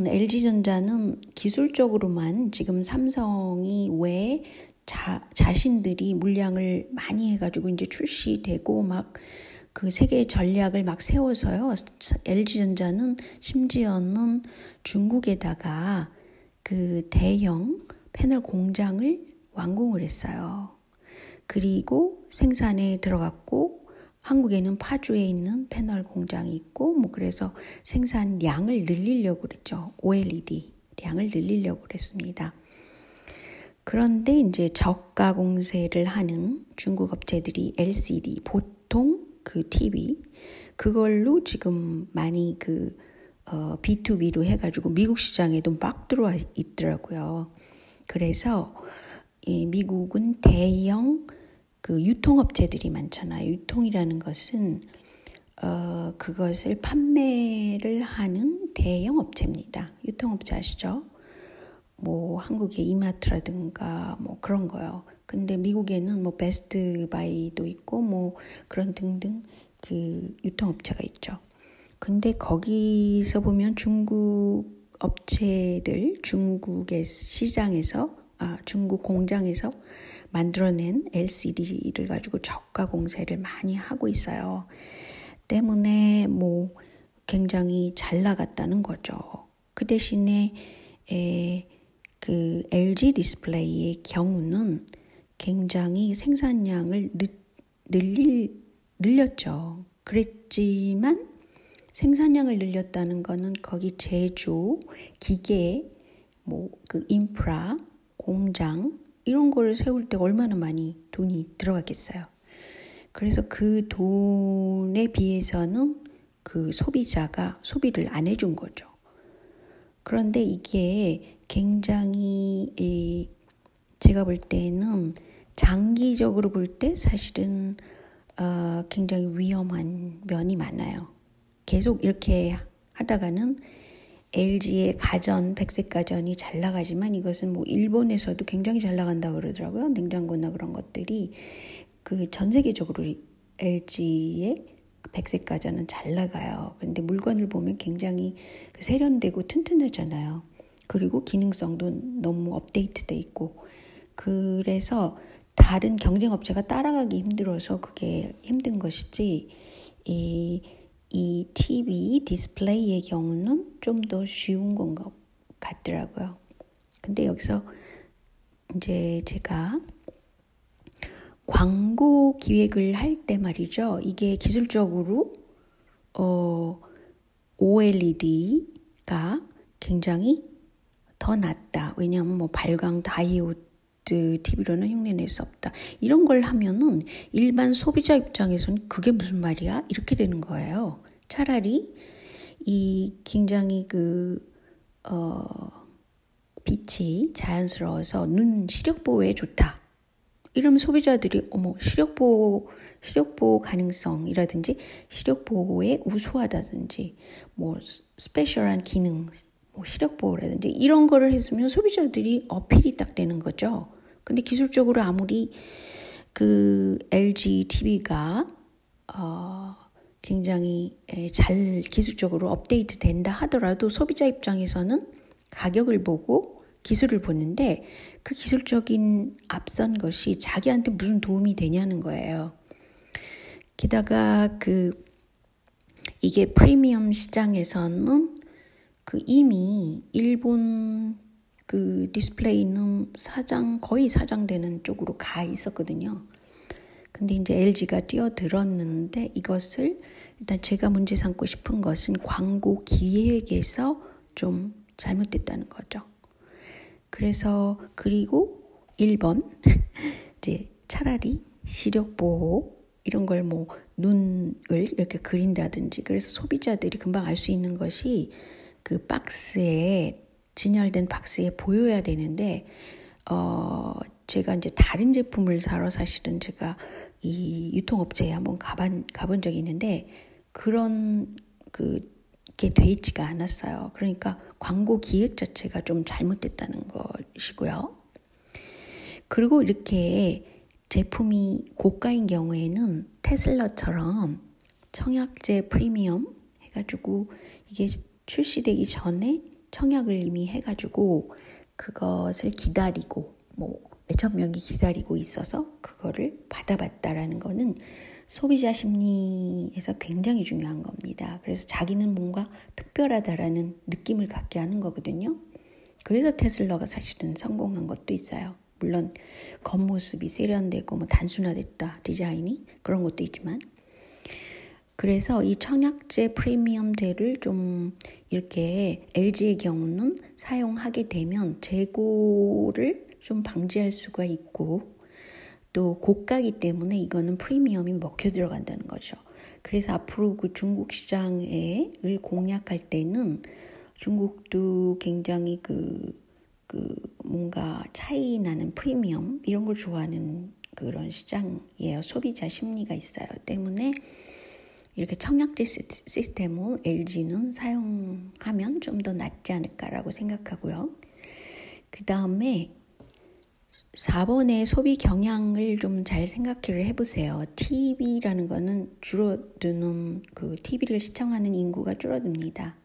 LG전자는 기술적으로만 지금 삼성이 왜 자신들이 물량을 많이 해가지고 이제 출시되고 막 그 세계 전략을 막 세워서요. LG전자는 심지어는 중국에다가 그 대형 패널 공장을 완공을 했어요. 그리고 생산에 들어갔고 한국에는 파주에 있는 패널 공장이 있고 뭐 그래서 생산량을 늘리려고 그랬죠. OLED 량을 늘리려고 그랬습니다. 그런데 이제 저가 공세를 하는 중국 업체들이 LCD 보통 그 TV 그걸로 지금 많이 그 B2B로 해가지고 미국 시장에도 막 들어와 있더라고요. 그래서 미국은 대형 그 유통업체들이 많잖아요. 유통이라는 것은 그것을 판매를 하는 대형 업체입니다. 유통업체 아시죠? 뭐 한국의 이마트라든가 뭐 그런 거요. 근데 미국에는 뭐 베스트바이도 있고 뭐 그런 등등 그 유통업체가 있죠. 근데 거기서 보면 중국 업체들, 중국의 시장에서 중국 공장에서 만들어낸 LCD를 가지고 저가 공세를 많이 하고 있어요. 때문에 뭐 굉장히 잘 나갔다는 거죠. 그 대신에 그 LG 디스플레이의 경우는 굉장히 생산량을 늘렸죠. 그랬지만 생산량을 늘렸다는 거는 거기 제조, 기계, 뭐 그 인프라, 공장 이런 거를 세울 때 얼마나 많이 돈이 들어갔겠어요. 그래서 그 돈에 비해서는 그 소비자가 소비를 안 해준 거죠. 그런데 이게 굉장히 제가 볼 때는 장기적으로 볼 때 사실은 굉장히 위험한 면이 많아요. 계속 이렇게 하다가는 LG의 가전, 백색 가전이 잘 나가지만 이것은 뭐 일본에서도 굉장히 잘 나간다고 그러더라고요. 냉장고나 그런 것들이 그 전 세계적으로 LG의 백색 가전은 잘 나가요. 그런데 물건을 보면 굉장히 세련되고 튼튼하잖아요. 그리고 기능성도 너무 업데이트돼 있고 그래서 다른 경쟁 업체가 따라가기 힘들어서 그게 힘든 것이지 이 TV 디스플레이의 경우는 좀 더 쉬운 건 것 같더라고요. 근데 여기서 이제 제가 광고 기획을 할 때 말이죠. 이게 기술적으로 OLED가 굉장히 더 낫다. 왜냐하면 뭐 발광 다이오드 TV로는 흉내낼 수 없다. 이런 걸 하면은 일반 소비자 입장에서는 그게 무슨 말이야? 이렇게 되는 거예요. 차라리 이 굉장히 빛이 자연스러워서 눈 시력 보호에 좋다. 이러면 소비자들이 시력 보호 가능성이라든지 시력 보호에 우수하다든지 뭐 스페셜한 기능 뭐 시력 보호라든지 이런 거를 했으면 소비자들이 어필이 딱 되는 거죠. 근데 기술적으로 아무리 그 LG TV가 굉장히 잘 기술적으로 업데이트 된다 하더라도 소비자 입장에서는 가격을 보고 기술을 보는데 그 기술적인 앞선 것이 자기한테 무슨 도움이 되냐는 거예요. 게다가 이게 프리미엄 시장에서는 이미 일본 디스플레이는 거의 사장되는 쪽으로 가 있었거든요. 근데 이제 LG가 뛰어들었는데 이것을 일단 제가 문제 삼고 싶은 것은 광고 기획에서 좀 잘못됐다는 거죠. 그래서 그리고 1번 이제 차라리 시력 보호 이런 걸 뭐 눈을 이렇게 그린다든지 그래서 소비자들이 금방 알 수 있는 것이 그 박스에 진열된 박스에 보여야 되는데 제가 이제 다른 제품을 사러 사실은 제가 이 유통업체에 한번 가본 적이 있는데 그런 게 돼 있지가 않았어요. 그러니까 광고 기획 자체가 좀 잘못됐다는 것이고요. 그리고 이렇게 제품이 고가인 경우에는 테슬라처럼 청약제 프리미엄 해가지고 이게 출시되기 전에 청약을 이미 해가지고 그것을 기다리고 몇천 명이 기다리고 있어서 그거를 받아봤다라는 거는 소비자 심리에서 굉장히 중요한 겁니다. 그래서 자기는 뭔가 특별하다라는 느낌을 갖게 하는 거거든요. 그래서 테슬라가 사실은 성공한 것도 있어요. 물론 겉모습이 세련되고 단순화됐다 디자인이 그런 것도 있지만, 그래서 이 청약제 프리미엄제를 좀 이렇게 LG의 경우는 사용하게 되면 재고를 좀 방지할 수가 있고, 또 고가이기 때문에 이거는 프리미엄이 먹혀 들어간다는 거죠. 그래서 앞으로 그 중국 시장을 공략할 때는 중국도 굉장히 뭔가 차이 나는 프리미엄 이런 걸 좋아하는 그런 시장이에요. 소비자 심리가 있어요. 때문에 이렇게 청약제 시스템을 LG는 사용하면 좀 더 낫지 않을까라고 생각하고요. 그 다음에 4번의 소비 경향을 좀 잘 생각을 해보세요. TV라는 거는 줄어드는 TV를 시청하는 인구가 줄어듭니다.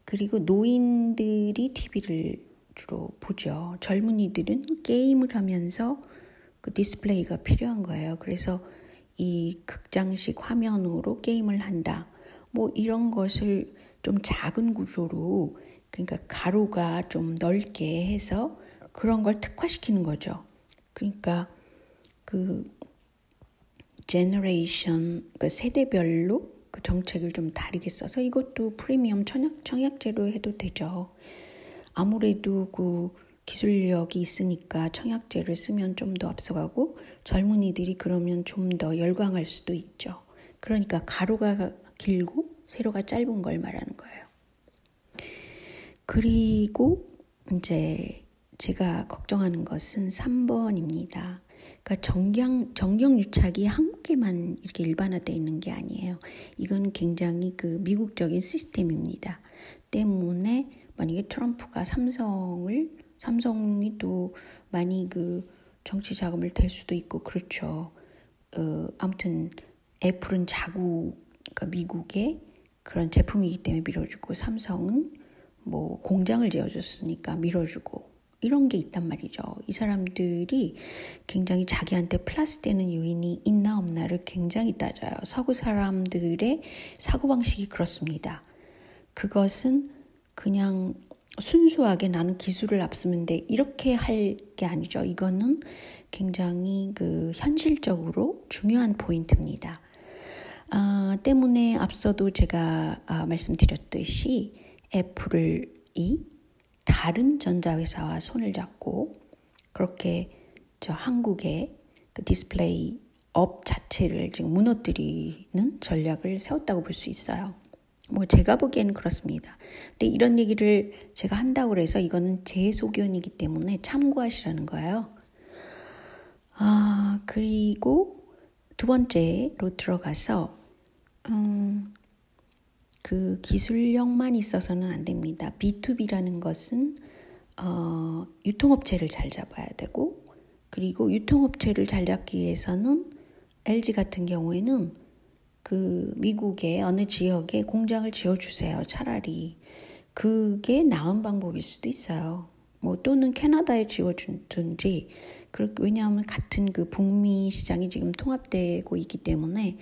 그리고 노인들이 TV를 주로 보죠. 젊은이들은 게임을 하면서 그 디스플레이가 필요한 거예요. 그래서 이 극장식 화면으로 게임을 한다. 이런 것을 좀 작은 구조로, 그러니까 가로가 좀 넓게 해서 그런 걸 특화시키는 거죠. 그러니까 그 제너레이션, 그 세대별로 그 정책을 좀 다르게 써서 이것도 프리미엄 청약제로 해도 되죠. 아무래도 그 기술력이 있으니까 청약제를 쓰면 좀 더 앞서가고 젊은이들이 그러면 좀 더 열광할 수도 있죠. 그러니까 가로가 길고 세로가 짧은 걸 말하는 거예요. 그리고 이제 제가 걱정하는 것은 3번입니다. 그러니까 정경유착이 한국에만 이렇게 일반화되어 있는 게 아니에요. 이건 굉장히 그 미국적인 시스템입니다. 때문에 만약에 트럼프가 삼성이 또 많이 그 정치 자금을 댈 수도 있고 그렇죠. 아무튼 애플은 그러니까 미국의 그런 제품이기 때문에 밀어주고, 삼성은 공장을 지어줬으니까 밀어주고, 이런 게 있단 말이죠. 이 사람들이 굉장히 자기한테 플러스 되는 요인이 있나 없나를 굉장히 따져요. 서구 사람들의 사고방식이 그렇습니다. 그것은 그냥 순수하게 나는 기술을 앞서면 돼 이렇게 할 게 아니죠. 이거는 굉장히 그 현실적으로 중요한 포인트입니다. 때문에 앞서도 제가 말씀드렸듯이 애플이 다른 전자회사와 손을 잡고 그렇게 한국의 그 디스플레이 업 자체를 지금 무너뜨리는 전략을 세웠다고 볼 수 있어요. 제가 보기에는 그렇습니다. 근데 이런 얘기를 제가 한다고 해서 이거는 제 소견이기 때문에 참고하시라는 거예요. 그리고 두 번째로 들어가서 그 기술력만 있어서는 안 됩니다. B2B라는 것은 유통업체를 잘 잡아야 되고, 그리고 유통업체를 잘 잡기 위해서는 LG 같은 경우에는 그 미국의 어느 지역에 공장을 지어주세요. 차라리 그게 나은 방법일 수도 있어요. 또는 캐나다에 지어주든지. 왜냐하면 같은 그 북미 시장이 지금 통합되고 있기 때문에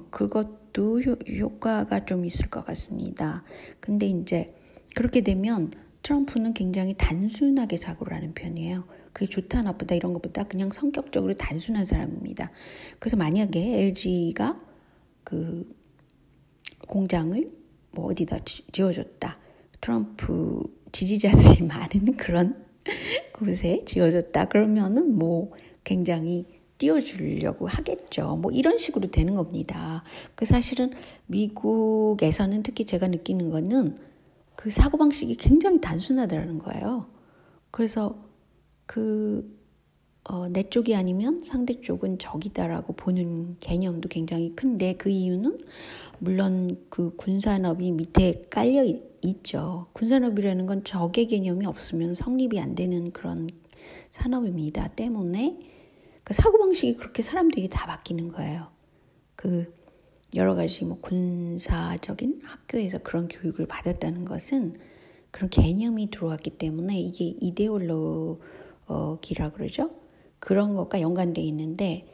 그것도 효과가 좀 있을 것 같습니다. 근데 이제 그렇게 되면 트럼프는 굉장히 단순하게 사고를 하는 편이에요. 그게 좋다 나쁘다 이런 것보다 그냥 성격적으로 단순한 사람입니다. 그래서 만약에 LG가 그 공장을 어디다 지어줬다. 트럼프 지지자들이 많은 그런 곳에 지어줬다. 그러면은 굉장히 띄워주려고 하겠죠. 이런 식으로 되는 겁니다. 사실은 미국에서는 특히 제가 느끼는 거는 그 사고방식이 굉장히 단순하다는 거예요. 그래서 내 쪽이 아니면 상대 쪽은 적이다라고 보는 개념도 굉장히 큰데, 그 이유는 물론 그 군산업이 밑에 깔려 있죠. 군산업이라는 건 적의 개념이 없으면 성립이 안 되는 그런 산업입니다. 때문에 그 사고방식이 그렇게 사람들이 다 바뀌는 거예요. 여러 가지 군사적인 학교에서 그런 교육을 받았다는 것은 그런 개념이 들어왔기 때문에 이게 이데올로기라 그러죠. 그런 것과 연관되어 있는데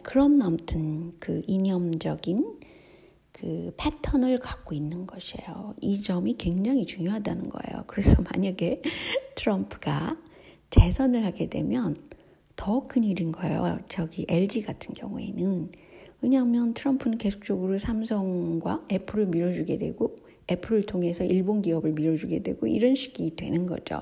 그런 아무튼 그 이념적인 그 패턴을 갖고 있는 것이에요. 이 점이 굉장히 중요하다는 거예요. 그래서 만약에 트럼프가 재선을 하게 되면 더 큰일인 거예요. 저기 LG 같은 경우에는. 왜냐하면 트럼프는 계속적으로 삼성과 애플을 밀어주게 되고 애플을 통해서 일본 기업을 밀어주게 되고 이런 식이 되는 거죠.